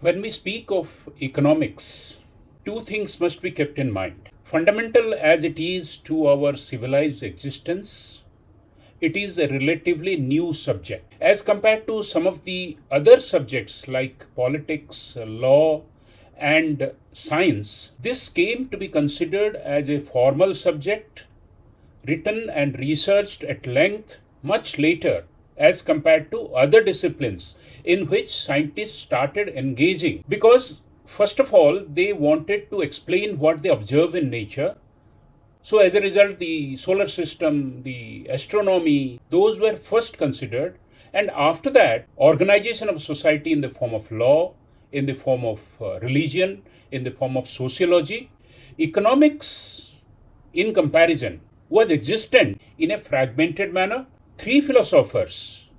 When we speak of economics, two things must be kept in mind. Fundamental as it is to our civilized existence, it is a relatively new subject. As compared to some of the other subjects like politics, law, and science, this came to be considered as a formal subject, written and researched at length much later as compared to other disciplines in which scientists started engaging, because first of all they wanted to explain what they observe in nature. So as a result, the solar system, the astronomy, those were first considered, and after that organization of society in the form of law, in the form of religion, in the form of sociology. Economics, in comparison, was existent in a fragmented manner. Three philosophers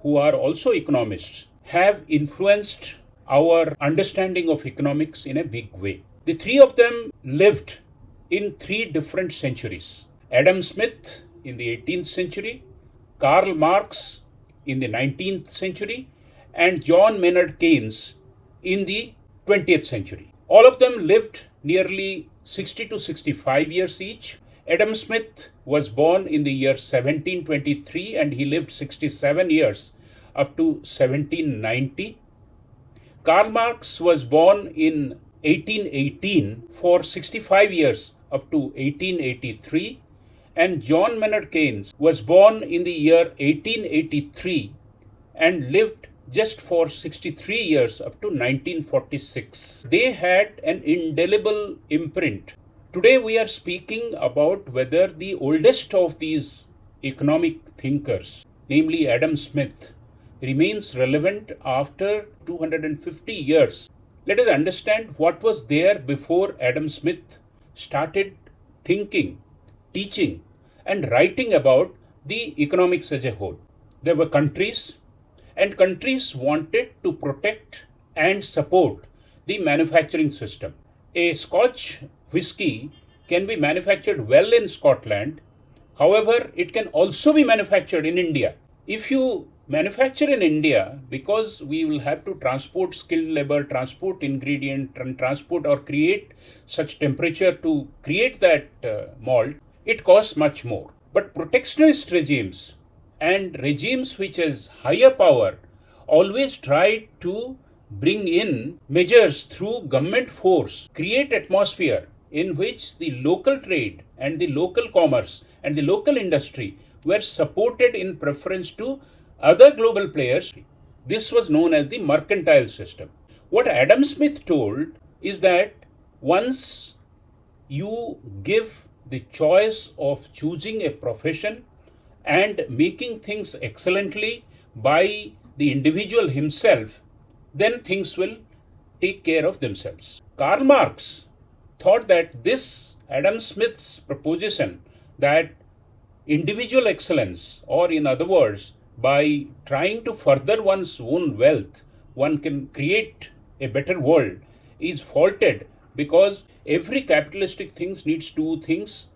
who are also economists have influenced our understanding of economics in a big way. The three of them lived in three different centuries. Adam Smith in the 18th century, Karl Marx in the 19th century, and John Maynard Keynes in the 20th century. All of them lived nearly 60 to 65 years each. Adam Smith was born in the year 1723 and he lived 67 years up to 1790. Karl Marx was born in 1818 for 65 years up to 1883, and John Maynard Keynes was born in the year 1883 and lived just for 63 years up to 1946. They had an indelible imprint. Today we are speaking about whether the oldest of these economic thinkers, namely Adam Smith, remains relevant after 250 years. Let us understand what was there before Adam Smith started thinking, teaching, and writing about the economics as a whole. There were countries, and countries wanted to protect and support the manufacturing system. A Scotch whiskey can be manufactured well in Scotland, however, it can also be manufactured in India. If you manufacture in India, because we will have to transport skilled labor, transport ingredient, and transport or create such temperature to create that malt, it costs much more. But protectionist regimes and regimes which has higher power always try to bring in measures through government force, create atmosphere in which the local trade and the local commerce and the local industry were supported in preference to other global players. This was known as the mercantile system. What Adam Smith told is that once you give the choice of choosing a profession and making things excellently by the individual himself, then things will take care of themselves. Karl Marx thought that this Adam Smith's proposition that individual excellence, or in other words, by trying to further one's own wealth, one can create a better world, is faulted, because every capitalistic thing needs two things: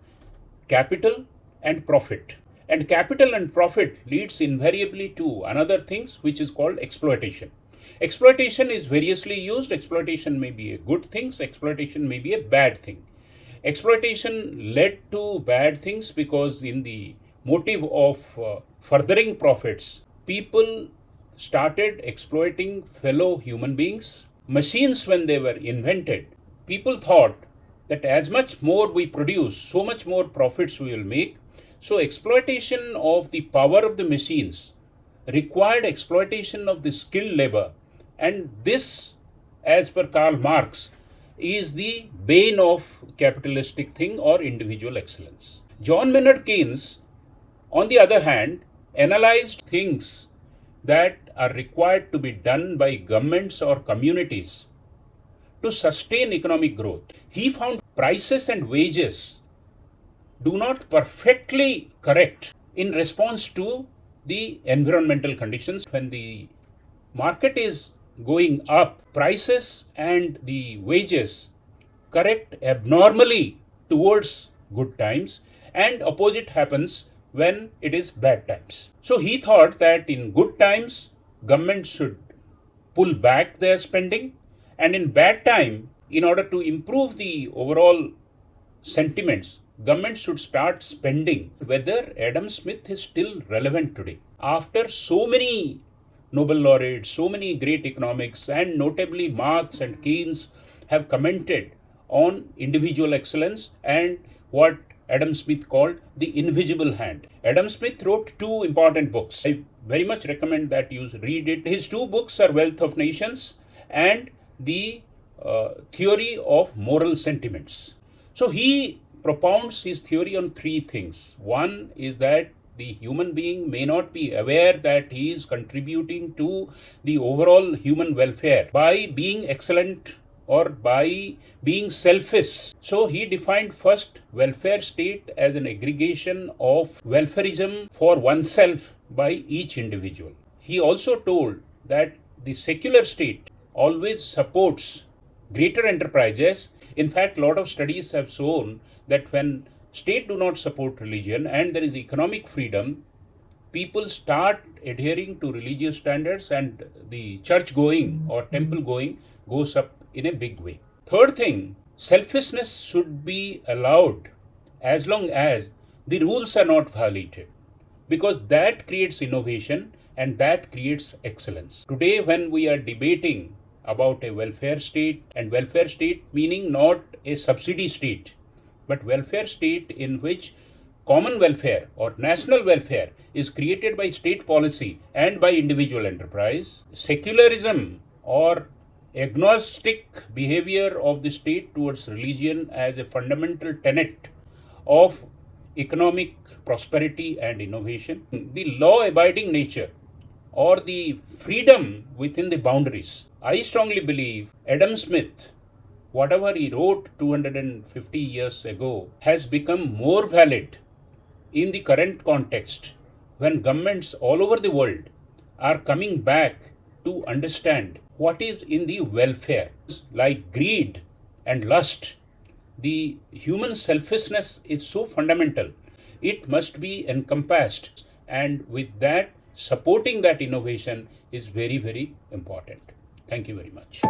capital and profit. And capital and profit leads invariably to another things which is called exploitation. Exploitation is variously used. Exploitation may be a good thing, exploitation may be a bad thing. Exploitation led to bad things because in the motive of furthering profits, people started exploiting fellow human beings. Machines, when they were invented, people thought that as much more we produce, so much more profits we will make. So exploitation of the power of the machines required exploitation of the skilled labor, and this, as per Karl Marx, is the bane of capitalistic thing or individual excellence. John Maynard Keynes, on the other hand, analyzed things that are required to be done by governments or communities to sustain economic growth. He found prices and wages do not perfectly correct in response to the environmental conditions. When the market is going up, prices and the wages correct abnormally towards good times, and opposite happens when it is bad times. So he thought that in good times, government should pull back their spending, And in bad time, in order to improve the overall sentiments, government should start spending. Whether Adam Smith is still relevant today after so many Nobel laureates, so many great economics, and notably Marx and Keynes have commented on individual excellence and what Adam Smith called the invisible hand. Adam Smith wrote two important books. I very much recommend that you read it. His two books are Wealth of Nations and the Theory of Moral Sentiments. So he propounds his theory on three things. One is that the human being may not be aware that he is contributing to the overall human welfare by being excellent or by being selfish. So he defined first welfare state as an aggregation of welfarism for oneself by each individual. He also told that the secular state always supports greater enterprises. In fact, a lot of studies have shown that when state do not support religion and there is economic freedom, people start adhering to religious standards and the church going or temple going goes up in a big way. Third thing, selfishness should be allowed as long as the rules are not violated, because that creates innovation and that creates excellence. Today, when we are debating about a welfare state, and welfare state meaning not a subsidy state, but welfare state in which common welfare or national welfare is created by state policy and by individual enterprise, secularism or agnostic behavior of the state towards religion as a fundamental tenet of economic prosperity and innovation, the law-abiding nature or the freedom within the boundaries. I strongly believe Adam Smith, whatever he wrote 250 years ago, has become more valid in the current context when governments all over the world are coming back to understand what is in the welfare. Like greed and lust, the human selfishness is so fundamental, it must be encompassed, and with that, supporting that innovation is very, very important. Thank you very much.